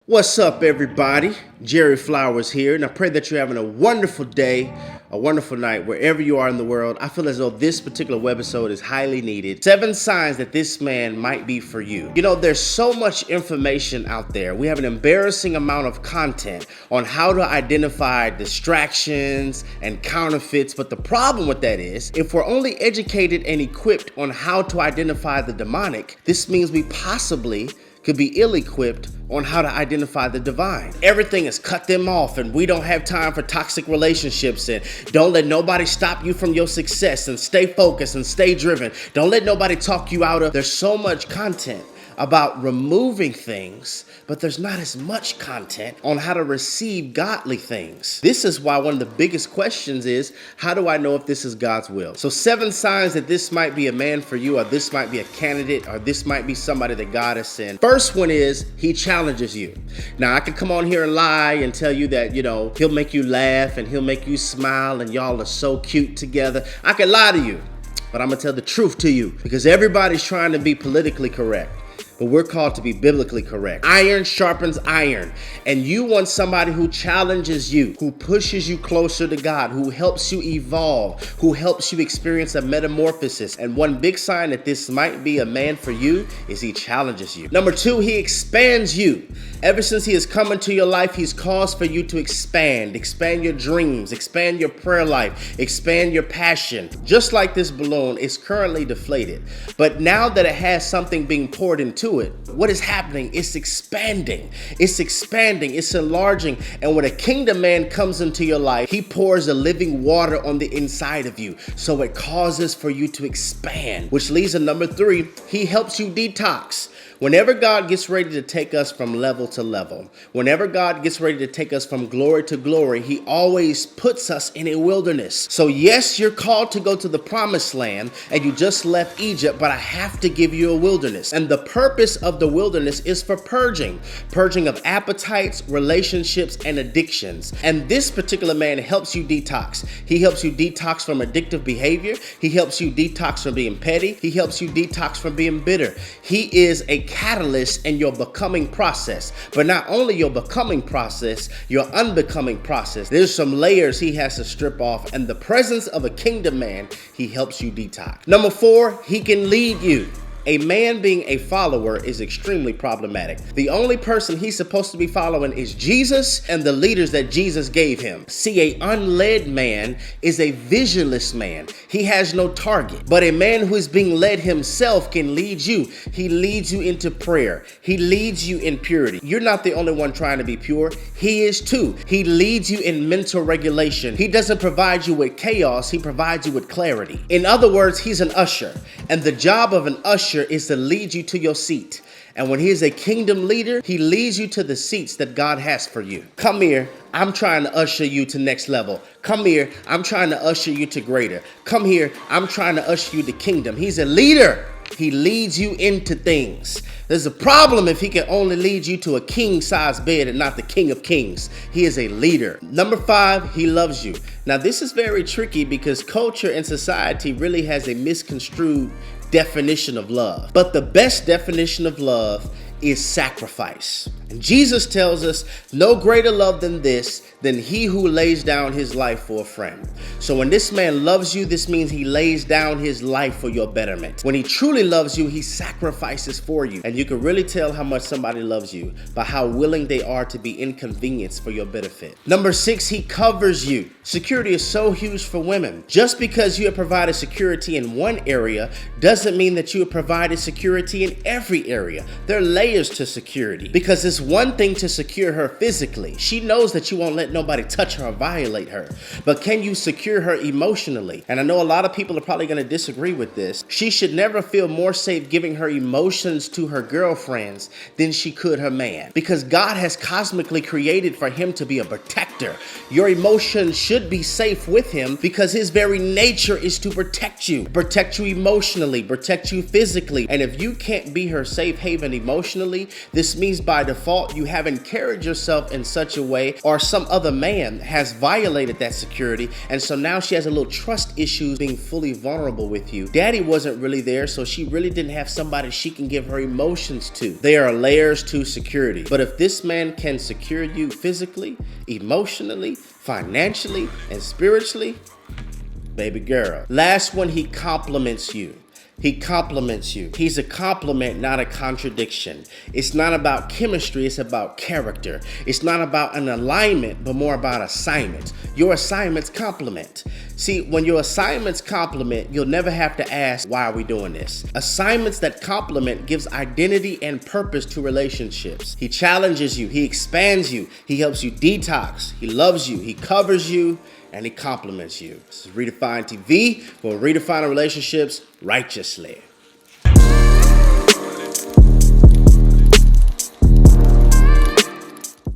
What's up, everybody? Jerryflowers here, and I pray that you're having a wonderful day, a wonderful night, wherever you are in the world. I feel as though this particular webisode is highly needed. 7 signs that this man might be for you. You know, there's so much information out there. We have an embarrassing amount of content on how to identify distractions and counterfeits, but the problem with that is, if we're only educated and equipped on how to identify the demonic, this means we possibly could be ill-equipped on how to identify the divine. Everything is cut them off, and we don't have time for toxic relationships, and don't let nobody stop you from your success, and stay focused and stay driven. Don't let nobody talk you out of. There's so much content about removing things, but there's not as much content on how to receive godly things. This is why one of the biggest questions is, how do I know if this is God's will? So 7 signs that this might be a man for you, or this might be a candidate, or this might be somebody that God has sent. First one is, he challenges you. Now, I could come on here and lie and tell you that, he'll make you laugh and he'll make you smile and y'all are so cute together. I could lie to you, but I'm gonna tell the truth to you, because everybody's trying to be politically correct. But we're called to be biblically correct. Iron sharpens iron. And you want somebody who challenges you, who pushes you closer to God, who helps you evolve, who helps you experience a metamorphosis. And one big sign that this might be a man for you is he challenges you. Number 2, he expands you. Ever since he has come into your life, he's caused for you to expand your dreams, expand your prayer life, expand your passion. Just like this balloon is currently deflated. But now that it has something being poured into it, what is happening? It's expanding, it's enlarging. And when a kingdom man comes into your life, he pours a living water on the inside of you. So it causes for you to expand, which leads to number 3, he helps you detox. Whenever God gets ready to take us from level to level, whenever God gets ready to take us from glory to glory, he always puts us in a wilderness. So yes, you're called to go to the promised land and you just left Egypt, but I have to give you a wilderness. And the purpose of the wilderness is for purging of appetites, relationships, and addictions. And this particular man helps you detox. He helps you detox from addictive behavior. He helps you detox from being petty. He helps you detox from being bitter. He is a catalyst in your becoming process, but not only your becoming process, your unbecoming process. There's some layers he has to strip off, and the presence of a kingdom man, he helps you detox. Number 4, he can lead you. A man being a follower is extremely problematic. The only person he's supposed to be following is Jesus and the leaders that Jesus gave him. See, an unled man is a visionless man. He has no target. But a man who is being led himself can lead you. He leads you into prayer. He leads you in purity. You're not the only one trying to be pure. He is too. He leads you in mental regulation. He doesn't provide you with chaos. He provides you with clarity. In other words, he's an usher. And the job of an usher is to lead you to your seat. And when he is a kingdom leader, he leads you to the seats that God has for you. Come here, I'm trying to usher you to next level. Come here, I'm trying to usher you to greater. Come here, I'm trying to usher you to kingdom. He's a leader. He leads you into things. There's a problem if he can only lead you to a king-size bed and not the King of Kings. He is a leader. Number 5, he loves you. Now, this is very tricky because culture and society really has a misconstrued definition of love. But the best definition of love is sacrifice. And Jesus tells us, no greater love than this, than he who lays down his life for a friend. So when this man loves you, this means he lays down his life for your betterment. When he truly loves you, he sacrifices for you. And you can really tell how much somebody loves you by how willing they are to be inconvenienced for your benefit. Number 6, he covers you. Security is so huge for women. Just because you have provided security in one area doesn't mean that you have provided security in every area. There are layers to security, because it's one thing to secure her physically. She knows that you won't let nobody touch her or violate her. But can you secure her emotionally? And I know a lot of people are probably going to disagree with this. She should never feel more safe giving her emotions to her girlfriends than she could her man, because God has cosmically created for him to be a protector. Your emotions should be safe with him because his very nature is to protect you emotionally, protect you physically. And if you can't be her safe haven emotionally, emotionally. This means by default, you haven't carried yourself in such a way, or some other man has violated that security, and so now she has a little trust issues being fully vulnerable with you. Daddy wasn't really there, so she really didn't have somebody she can give her emotions to. There are layers to security. But if this man can secure you physically, emotionally, financially, and spiritually, baby girl. Last one, he compliments you. He compliments you. He's a compliment, not a contradiction. It's not about chemistry, it's about character. It's not about an alignment, but more about assignments. Your assignments complement. See, when your assignments complement, you'll never have to ask, why are we doing this? Assignments that complement gives identity and purpose to relationships. He challenges you, he expands you, he helps you detox, he loves you, he covers you, and he compliments you. This is Redefined TV, where we're redefining relationships righteously.